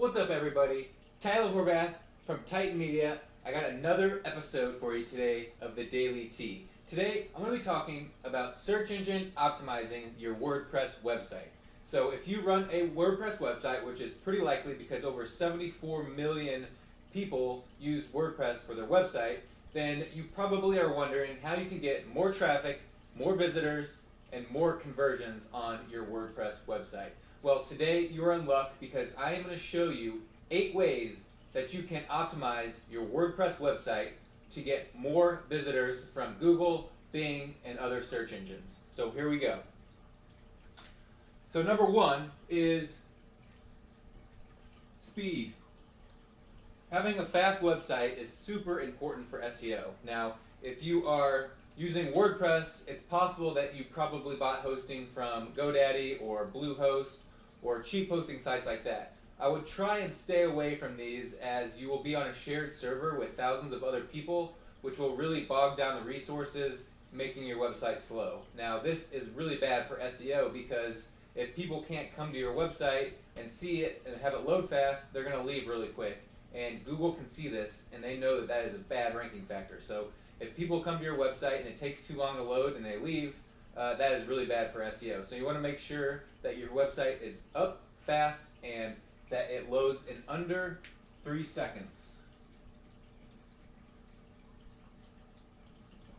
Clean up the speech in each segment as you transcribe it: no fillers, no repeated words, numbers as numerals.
What's up, everybody? Tyler Horvath from Titan Media. I got another episode for you today of the Daily Tea. Today, I'm going to be talking about search engine optimizing your WordPress website. So if you run a WordPress website, which is pretty likely because over 74 million people use WordPress for their website, then you probably are wondering how you can get more traffic, more visitors, and more conversions on your WordPress website. Well, today you're in luck because I am going to show you 8 ways that you can optimize your WordPress website to get more visitors from Google, Bing, and other search engines. So here we go. So number 1 is speed. Having a fast website is super important for SEO. Now, if you are using WordPress, it's possible that you probably bought hosting from GoDaddy or Bluehost or cheap hosting sites like that. I would try and stay away from these as you will be on a shared server with thousands of other people, which will really bog down the resources, making your website slow. Now, this is really bad for SEO because if people can't come to your website and see it and have it load fast, they're going to leave really quick. And Google can see this, and they know that that is a bad ranking factor. So if people come to your website and it takes too long to load and they leave, that is really bad for SEO. So you want to make sure that your website is up fast and that it loads in under 3 seconds.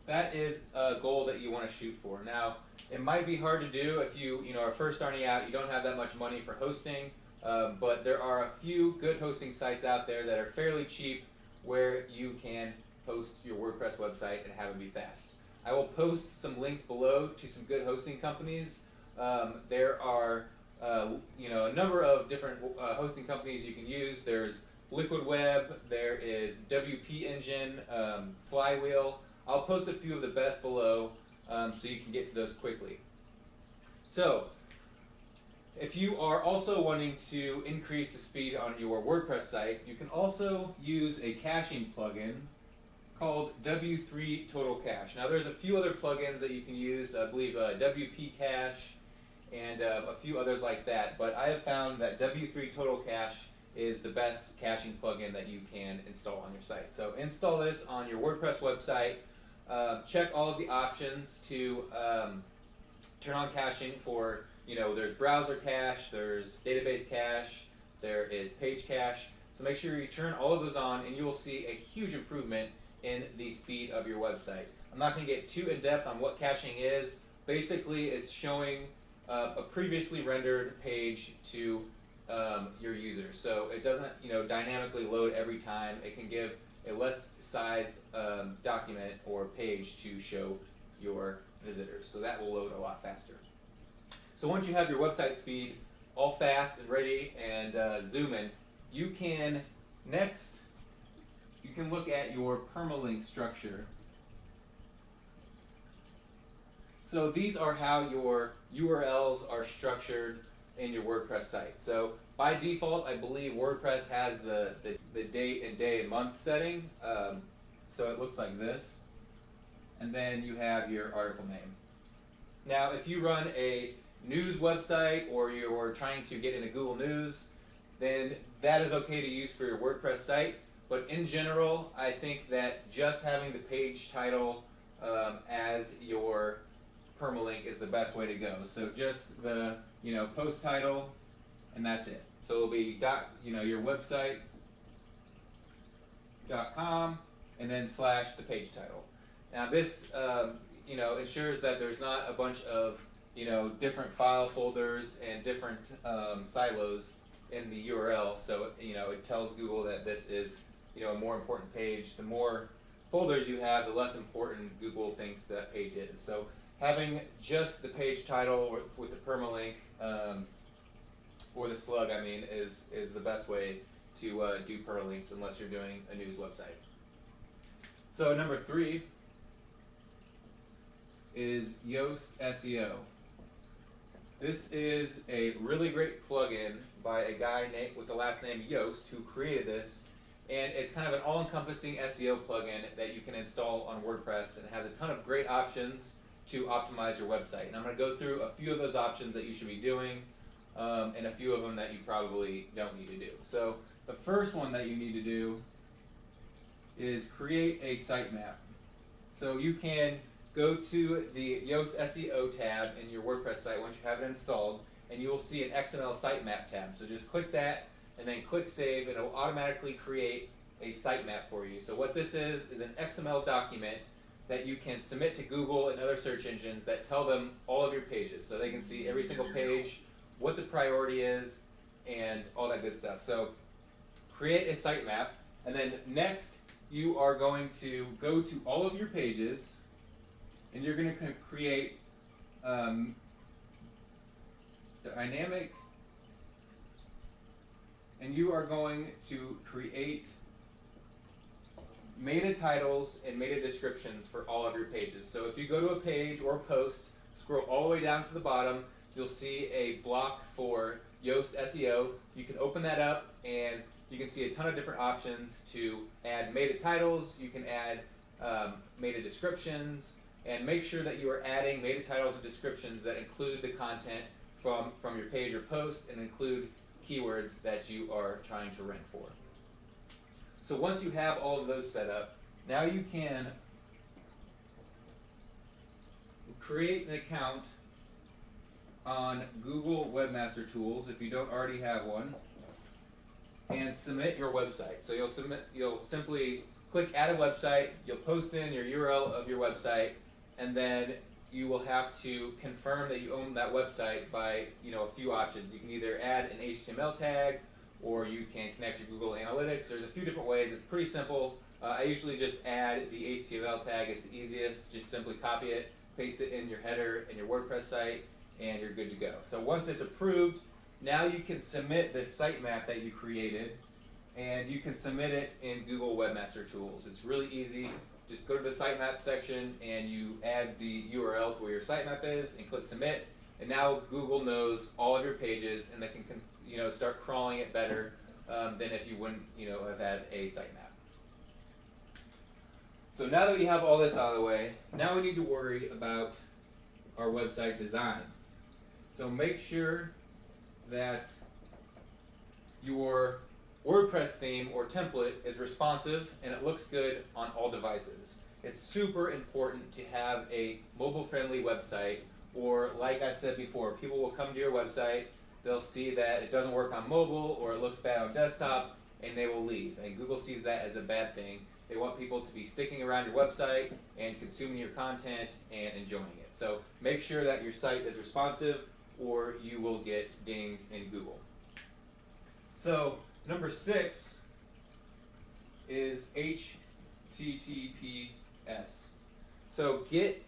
That is a goal that you want to shoot for. Now, it might be hard to do if you are first starting out, you don't have that much money for hosting, but there are a few good hosting sites out there that are fairly cheap where you can host your WordPress website and have it be fast. I will post some links below to some good hosting companies. There are a number of different hosting companies you can use. There's Liquid Web, there is WP Engine, Flywheel. I'll post a few of the best below so you can get to those quickly. So, if you are also wanting to increase the speed on your WordPress site, you can also use a caching plugin called W3 Total Cache. Now there's a few other plugins that you can use, I believe WP Cache and a few others like that, but I have found that W3 Total Cache is the best caching plugin that you can install on your site. So install this on your WordPress website, check all of the options to turn on caching for, there's browser cache, there's database cache, there is page cache. So make sure you turn all of those on and you will see a huge improvement in the speed of your website. I'm not going to get too in-depth on what caching is. Basically, it's showing a previously rendered page to your users. So it doesn't dynamically load every time. It can give a less sized document or page to show your visitors. So that will load a lot faster. So once you have your website speed all fast and ready and zooming, you can look at your permalink structure. So these are how your URLs are structured in your WordPress site. So by default, I believe WordPress has the date and day and month setting. So it looks like this. And then you have your article name. Now, if you run a news website or you're trying to get into Google News, then that is okay to use for your WordPress site. But in general, I think that just having the page title as your permalink is the best way to go. So just the post title, and that's it. So it'll be your website.com and then / the page title. Now this ensures that there's not a bunch of different file folders and different silos in the URL. So it tells Google that this is a more important page. The more folders you have, the less important Google thinks that page is. So having just the page title with the permalink or the slug, is the best way to do permalinks unless you're doing a news website. So number 3 is Yoast SEO. This is a really great plugin by a guy with the last name Yoast who created this, and it's kind of an all-encompassing SEO plugin that you can install on WordPress, and it has a ton of great options to optimize your website. And I'm going to go through a few of those options that you should be doing. and a few of them that you probably don't need to do. So the first one that you need to do is create a sitemap. So you can go to the Yoast SEO tab in your WordPress site once you have it installed, and you will see an XML sitemap tab. So just click that and then click save, and it will automatically create a sitemap for you. So what this is an XML document that you can submit to Google and other search engines that tell them all of your pages. So they can see every single page, what the priority is, and all that good stuff. So create a sitemap, and then next you are going to go to all of your pages, and you're going to create dynamic, and you are going to create meta titles and meta descriptions for all of your pages. So if you go to a page or a post, scroll all the way down to the bottom, you'll see a block for Yoast SEO. You can open that up and you can see a ton of different options to add meta titles. You can add meta descriptions, and make sure that you are adding meta titles and descriptions that include the content from your page or post and include keywords that you are trying to rank for. So once you have all of those set up, now you can create an account on Google Webmaster Tools if you don't already have one, and submit your website. So you'll simply click add a website, you'll post in your URL of your website, and then you will have to confirm that you own that website by a few options. You can either add an HTML tag, or you can connect your Google Analytics. There's a few different ways. It's pretty simple. I usually just add the HTML tag. It's the easiest. Just simply copy it, paste it in your header in your WordPress site, and you're good to go. So once it's approved, now you can submit the sitemap that you created, and you can submit it in Google Webmaster Tools. It's really easy. Just go to the sitemap section and you add the URL to where your sitemap is and click submit, and now Google knows all of your pages, and they can start crawling it better than if you wouldn't have had a sitemap. So now that we have all this out of the way, now we need to worry about our website design. So make sure that your WordPress theme or template is responsive and it looks good on all devices. It's super important to have a mobile-friendly website, or like I said before, people will come to your website, they'll see that it doesn't work on mobile or it looks bad on desktop, and they will leave. And Google sees that as a bad thing. They want people to be sticking around your website and consuming your content and enjoying it. So make sure that your site is responsive, or you will get dinged in Google. So number 6 is HTTPS. So get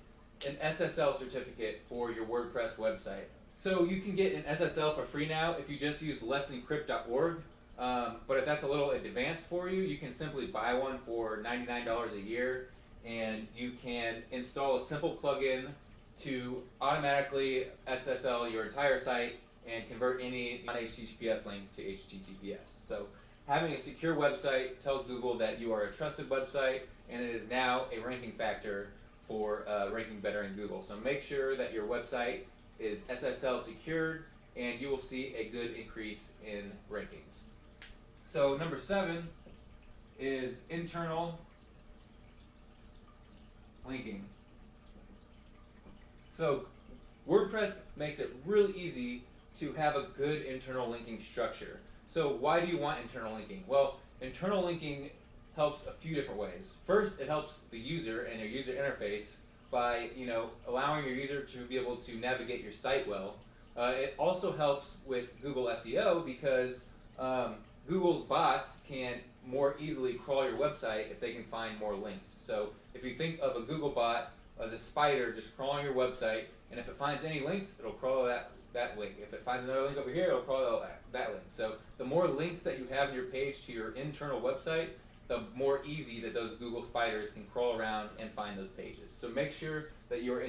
an SSL certificate for your WordPress website. So you can get an SSL for free now if you just use let'sencrypt.org. But if that's a little advanced for you, you can simply buy one for $99 a year, and you can install a simple plugin to automatically SSL your entire site and convert any non-HTTPS links to HTTPS. So having a secure website tells Google that you are a trusted website, and it is now a ranking factor for ranking better in Google. So make sure that your website is SSL secured, and you will see a good increase in rankings. So number 7 is internal linking. So WordPress makes it really easy to have a good internal linking structure. So why do you want internal linking? Well, internal linking helps a few different ways. First, it helps the user and your user interface by allowing your user to be able to navigate your site well. It also helps with Google SEO because Google's bots can more easily crawl your website if they can find more links. So if you think of a Google bot as a spider just crawling your website, and if it finds any links, it'll crawl that link. If it finds another link over here, it'll crawl that link. So the more links that you have in your page to your internal website, the more easy that those Google spiders can crawl around and find those pages. So make sure that you're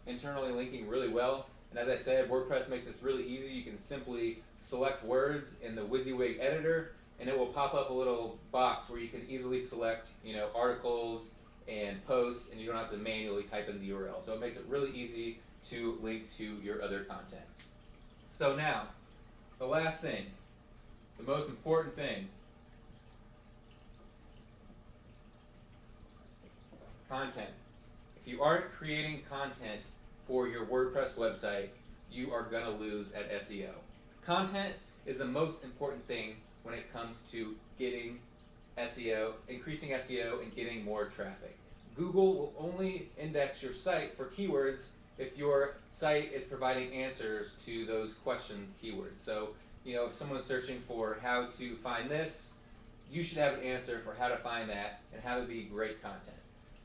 internally linking really well. And as I said, WordPress makes this really easy. You can simply select words in the WYSIWYG editor, and it will pop up a little box where you can easily select articles and posts, and you don't have to manually type in the URL. So it makes it really easy to link to your other content. So now, the last thing, the most important thing, content. If you aren't creating content for your WordPress website, you are going to lose at SEO. Content is the most important thing when it comes to getting SEO, increasing SEO, and getting more traffic. Google will only index your site for keywords if your site is providing answers to those questions keywords. So, if someone's searching for how to find this, you should have an answer for how to find that and how to be great content.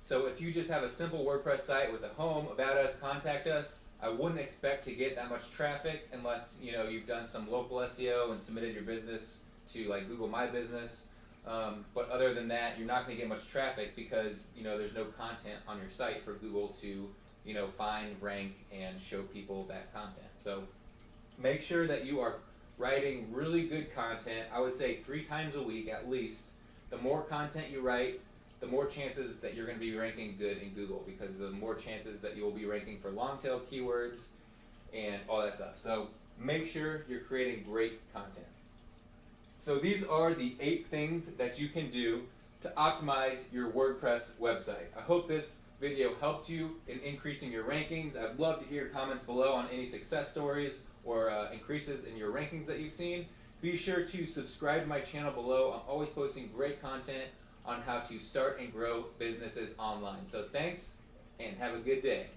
So if you just have a simple WordPress site with a home, about us, contact us, I wouldn't expect to get that much traffic unless you've done some local SEO and submitted your business to like Google My Business. But other than that, you're not going to get much traffic because there's no content on your site for Google to find, rank, and show people that content. So make sure that you are writing really good content. I would say 3 times a week at least. The more content you write, the more chances that you're going to be ranking good in Google, because the more chances that you will be ranking for long tail keywords and all that stuff. So make sure you're creating great content. So these are the 8 things that you can do to optimize your WordPress website. I hope this video helped you in increasing your rankings. I'd love to hear comments below on any success stories or increases in your rankings that you've seen. Be sure to subscribe to my channel below. I'm always posting great content on how to start and grow businesses online. So thanks, and have a good day.